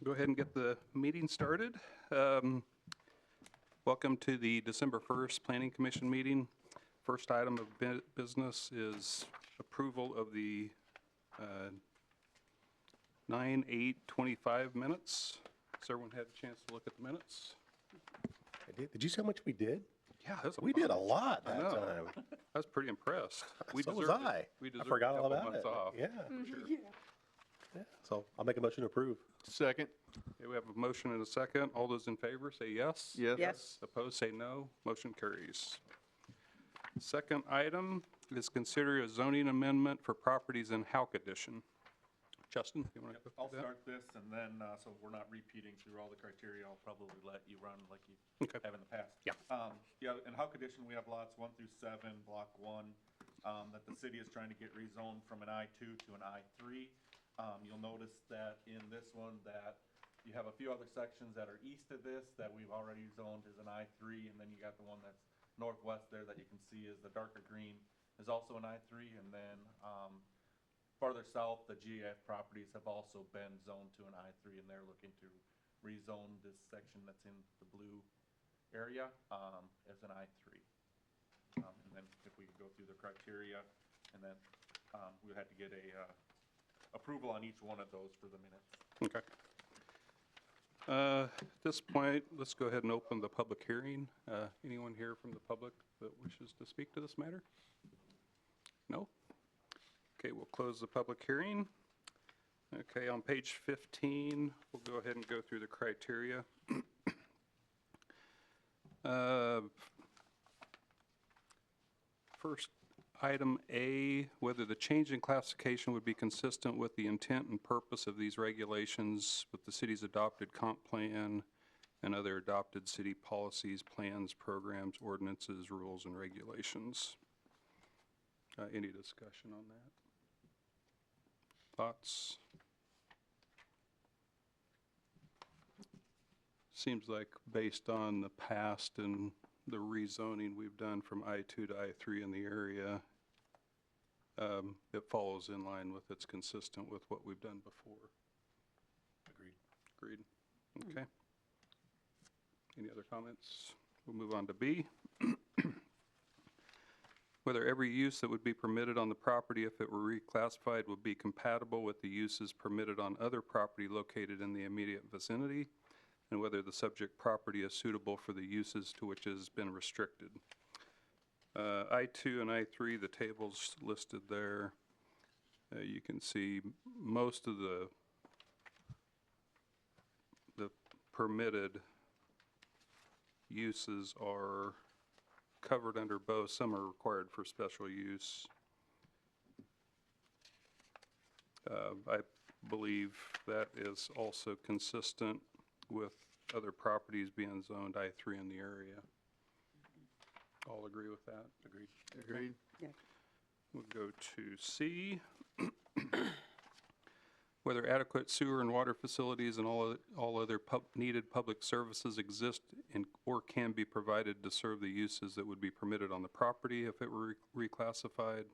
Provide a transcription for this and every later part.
Go ahead and get the meeting started. Welcome to the December 1st Planning Commission meeting. First item of business is approval of the 9/8/25 minutes. Has everyone had a chance to look at the minutes? I did. Did you see how much we did? Yeah, We did a lot that time. I was pretty impressed. So was I. We I deserved forgot a all couple about months it. off. Yeah. For sure. Yeah. So I'll make a motion to approve. Second. Okay, we have a motion and a second. All those in favor say yes. Yes. Yes. Opposed say no. Motion carries. Second item is consider a zoning amendment for properties in Hauck Edition. Justin, you want to go I'll through that? start this, and then, so we're not repeating through all the criteria, I'll probably let you run like you Okay. have in the past. Yeah. Yeah, in Hauck Edition, we have lots 1 through 7, block 1, that the city is trying to get rezoned from an I-2 to an I-3. You'll notice that in this one that you have a few other sections that are east of this that we've already zoned as an I-3, and then you got the one that's northwest there that you can see is the darker green is also an I-3, and then farther south, the GAF properties have also been zoned to an I-3, and they're looking to rezone this section that's in the blue area as an I-3. And then if we could go through the criteria, and then we had to get a approval on each one of those for the minutes. Okay. At this point, let's go ahead and open the public hearing. Anyone here from the public that wishes to speak to this matter? No? Okay, we'll close the public hearing. Okay, on page 15, we'll go ahead and go through the criteria. First, item A, whether the change in classification would be consistent with the intent and purpose of these regulations with the city's adopted comp plan and other adopted city policies, plans, programs, ordinances, rules, and regulations. Any discussion on that? Thoughts? Seems like based on the past and the rezoning we've done from I-2 to I-3 in the area, it follows in line with, it's consistent with what we've done before. Agreed. Okay. Any other comments? We'll move on to B. Whether every use that would be permitted on the property if it were reclassified would be compatible with the uses permitted on other property located in the immediate vicinity, and whether the subject property is suitable for the uses to which it has been restricted. I-2 and I-3, the tables listed there, you can see most of the permitted uses are covered under both. Some are required for special use. I believe that is also consistent with other properties being zoned I-3 in the area. All agree with that? Agreed. Agreed. Yeah. We'll go to C. Whether adequate sewer and water facilities and all other needed public services exist or can be provided to serve the uses that would be permitted on the property if it were reclassified.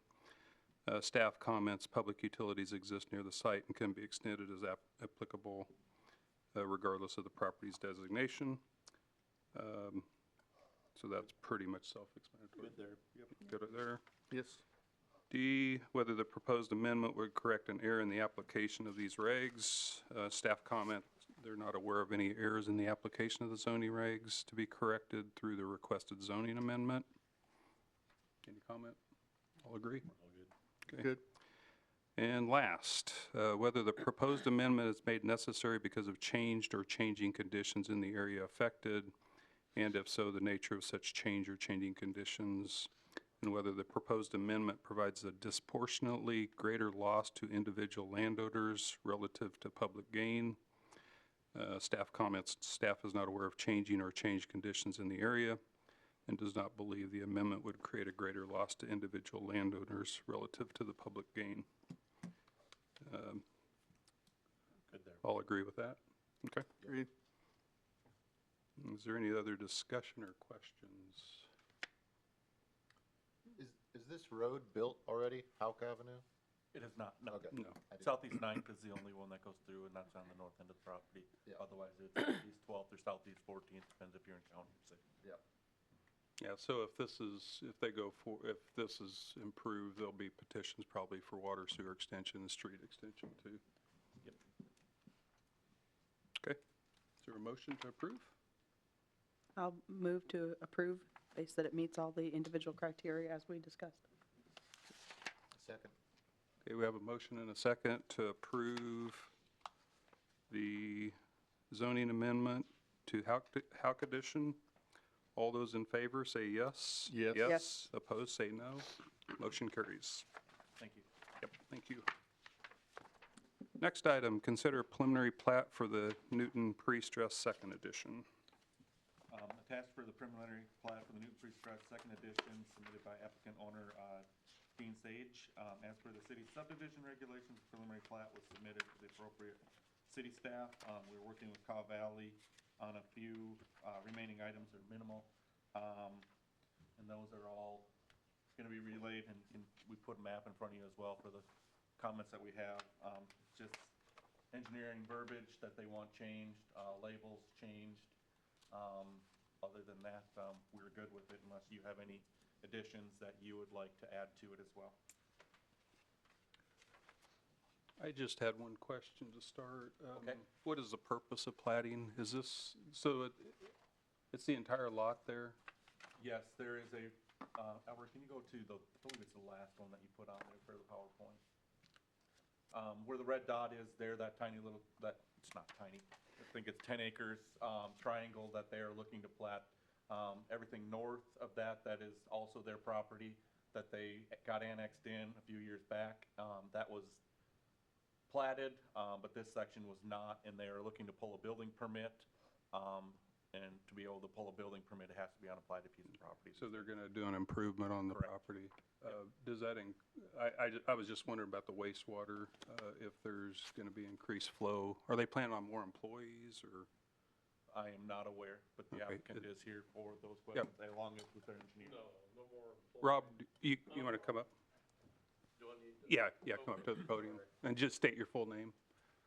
Staff comments, public utilities exist near the site and can be extended as applicable regardless of the property's designation. So that's pretty much self-explanatory. Good there. Yep. Good there. Yes. D, whether the proposed amendment would correct an error in the application of these regs. Staff comment, they're not aware of any errors in the application of the zoning regs to be corrected through the requested zoning amendment. Any comment? All agree? All good. Okay. Good. And last, whether the proposed amendment is made necessary because of changed or changing conditions in the area affected, and if so, the nature of such change or changing conditions, and whether the proposed amendment provides a disproportionately greater loss to individual landowners relative to public gain. Staff comments, staff is not aware of changing or changed conditions in the area and does not believe the amendment would create a greater loss to individual landowners relative to the public gain. Good there. All agree with that? Okay. Agreed. Is there any other discussion or questions? Is this road built already, Hauck Avenue? It is not, no. Okay. No. Southeast Ninth is the only one that goes through, and that's on the north end of the property. Yeah. Otherwise, it's Southeast 12th or Southeast 14th, depends if you're in county or city. Yep. Yeah, so if this is, if this is improved, there'll be petitions probably for water sewer extension and street extension too. Yep. Okay, is there a motion to approve? I'll move to approve, based that it meets all the individual criteria as we discussed. Second. Okay, we have a motion and a second to approve the zoning amendment to Hauck addition. All those in favor say yes. Yes. Yes. Opposed, say no. Motion carries. Thank you. Yep, thank you. Next item, consider preliminary plat for the Newton Prestress second edition. Attached for the preliminary plat for the Newton Prestress second edition submitted by applicant owner Dean Sage. As per the city subdivision regulations, the preliminary plat was submitted to the appropriate city staff. We're working with Caw Valley on a few remaining items that are minimal. And those are all going to be relayed, and we put a map in front of you as well for the comments that we have. Just engineering verbiage that they want changed, labels changed. Other than that, we're good with it unless you have any additions that you would like to add to it as well. I just had one question to start. Okay. What is the purpose of platting? Is this, so it's the entire lot there? Yes, there is a, Albert, can you go to the, I believe it's the last one that you put on there for the PowerPoint. Where the red dot is there, that tiny little, it's not tiny, I think it's 10 acres, triangle that they are looking to plat. Everything north of that is also their property that they got annexed in a few years back. That was platted, but this section was not, and they are looking to pull a building permit. And to be able to pull a building permit, it has to be on a platted piece of property. So they're going to do an improvement on the Correct. property. Does that, I was just wondering about the wastewater, if there's going to be increased flow. Are they planning on more employees or? I am not aware, but the Okay. applicant is here for those questions, along with their engineer. No more. Rob, you want to come up? Do I need to? Yeah, come up to the podium and just state your full name.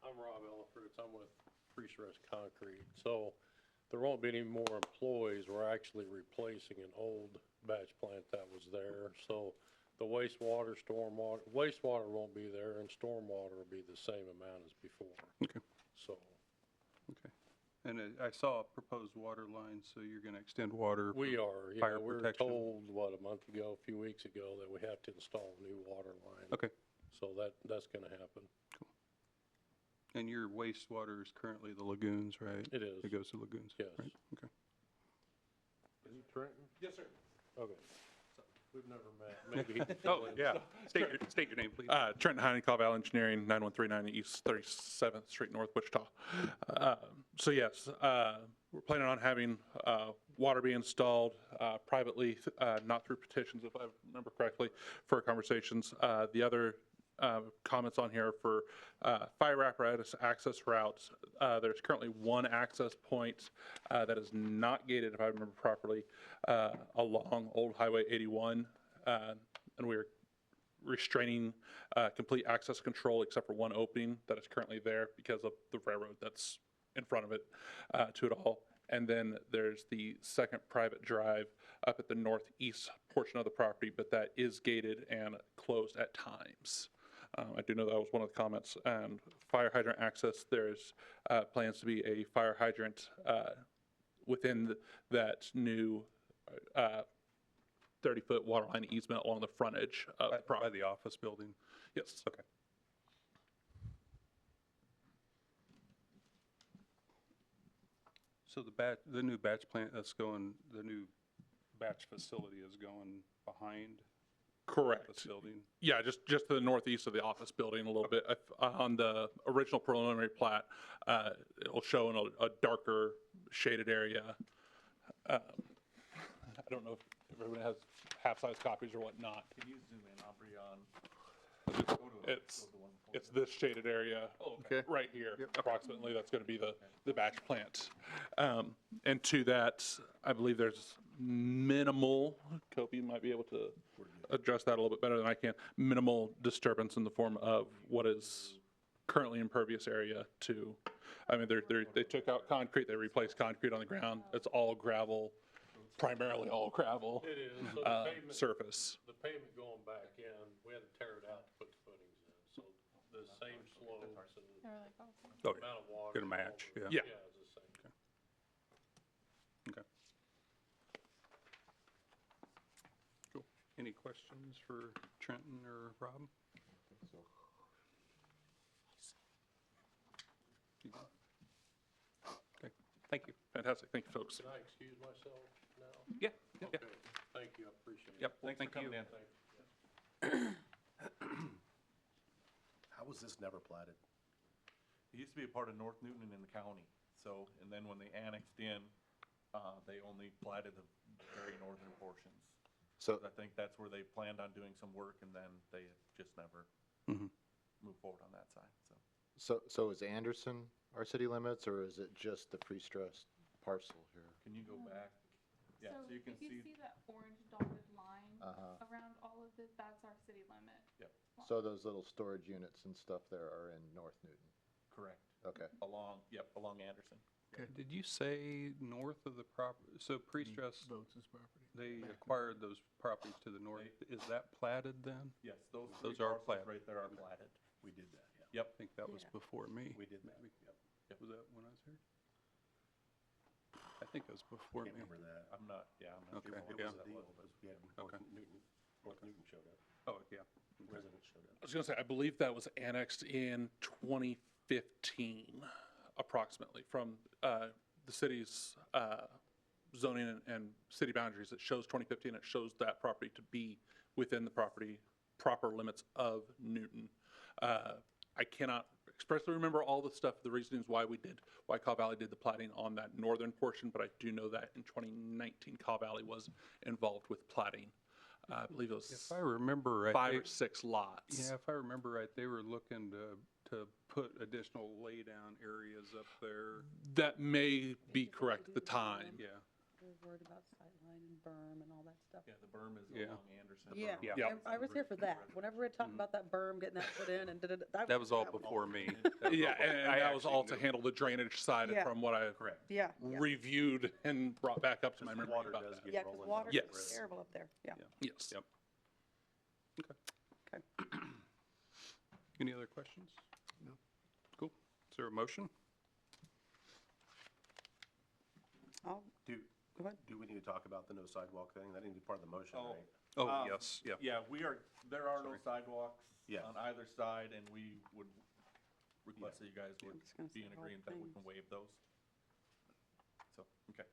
I'm Rob Ellifritz. I'm with Prestress Concrete. So there won't be any more employees. We're actually replacing an old batch plant that was there. So the wastewater won't be there, and stormwater will be the same amount as before. Okay. So Okay. And I saw a proposed water line, so you're going to extend water? we are, yeah, fire we were protection. told, a few weeks ago, that we have to install a new water line. Okay. So that's gonna happen. And your wastewater is currently the lagoons, right? It is. It goes to lagoons? Yes. Right, okay. Is he Trenton? Yes, sir. Okay. We've never met. Maybe he can Oh, fill in. Yeah. State your name, please. Trenton Heine, Caw Valley Engineering, 9139 East 37th Street, North Wichita. So yes, we're planning on having water be installed privately, not through petitions, if I remember correctly, for conversations. The other comments on here for fire apparatus access routes. There's currently one access point that is not gated, if I remember properly, along Old Highway 81, and we're restraining complete access control except for one opening that is currently there because of the railroad that's in front of it to it all. And then there's the second private drive up at the northeast portion of the property, but that is gated and closed at times. I do know that was one of the comments. And fire hydrant access, there's plans to be a fire hydrant within that new 30-foot water line easement along the frontage of the By property. the office building? Yes. Okay. So the new batch plant that's going, the new batch facility is going behind Correct. this building? Yeah, just to the northeast of the office building a little bit. On the original preliminary plat, it'll show in a darker shaded area. I don't know if everybody has half-size copies or whatnot. Can you zoom in, Aubrey, on? Go to It's the one before It's this shaded area right here, approximately. That's going to be the batch plant. And to that, I believe there's minimal, Kobe might be able to address that a little bit better than I can. Minimal disturbance in the form of what is currently impervious area to, I mean, they took out concrete, they replaced concrete on the ground. It's all gravel, primarily all gravel, It is, so the pavement, surface. the pavement going back in, we had to tear it out to put the footings in, so the same slopes and They were like, oh, Oh, amount of water. Gonna and all match, the- yeah. Yeah. Yeah, it's the same. Okay. Cool. Any questions for Trenton or Rob? You good? Okay, thank you. Fantastic, thank you, folks. Can I excuse myself now? Yeah, yeah, Okay, thank you, I appreciate it. yep, Thanks thank for you. coming in. How was this never platted? It used to be a part of North Newton in the county, so, and then when they annexed in, they only platted the very northern portions. So, I think that's where they planned on doing some work, and then they just never Mhm. moved forward on that side, so. so is Anderson our city limits, or is it just the pre-stressed parcel here? Can you go back? Yeah, so you can if you see, see that orange dotted line Uh-huh. around all of this, that's our city limit. So those little storage units and stuff there are in North Newton? correct, Okay. along Anderson. Did you say north of the property, so pre-stress, they acquired those properties to the north, is that platted then? Yes, those Those three are parcels platted. right there are platted. We did that, yeah. Yep. I think that was Yeah. before me. We did that. maybe. Was that when I was here? I think it was before me. that. I'm not Okay, sure yeah. what that was. Okay. North Newton showed up, Oh, yeah. residents showed up. I was gonna say, I believe that was annexed in 2015, approximately, from the city's zoning and city boundaries. It shows 2015, it shows that property to be within the proper limits of Newton. I cannot expressly remember all the stuff, the reasons why Kaw Valley did the plating on that northern portion, but I do know that in 2019, Kaw Valley was involved with plating. I believe it was If I remember right. 5 they- or 6 lots. Yeah, if I remember right, they were looking to put additional laydown areas up there. That may be Because correct they at the do the time. Yeah, they're worried about sightline and berm and all that stuff. Yeah, the berm is Yeah. along Anderson. Yeah, Yeah. Yeah. I was here for that. Whenever we talked about that berm, getting that put in and that was all before me. Yeah, and I that was all to actually knew. handle the drainage side Yeah. from what I Correct. Yeah, yeah. reviewed and brought back up to my memory water about does that. get Yeah, because rolling water down Yes. is terrible up there, yeah. Yes. Yep. Okay. Any other questions? No. Cool. Is there a motion? I'll, Do, go ahead. do we need to talk about the no sidewalk thing? That needs to be part of the motion, Oh. right? Oh, Um, yes, yeah. Yeah, there are no sidewalks Yeah. on either side, and we would request that you guys would just gonna be say in the whole agreement that we thing. can waive those. So, okay.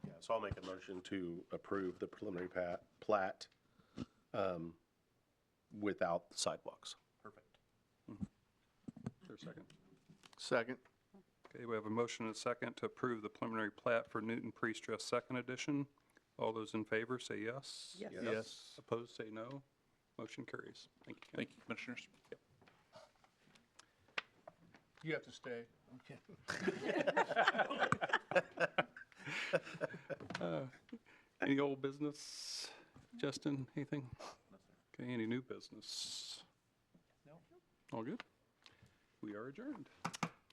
Yeah, so I'll make a motion to approve the preliminary plat without sidewalks. Perfect. Is there a second? Second. Okay, we have a motion and a second to approve the preliminary plat for Newton Prestress Second Edition. All those in favor say yes. Yes. Yes. Opposed, say no. Motion carries. Thank you. Ken. Thank you, Commissioners. You have to stay. Any old business? Justin, anything? Okay, any new business? No. All good? We are adjourned.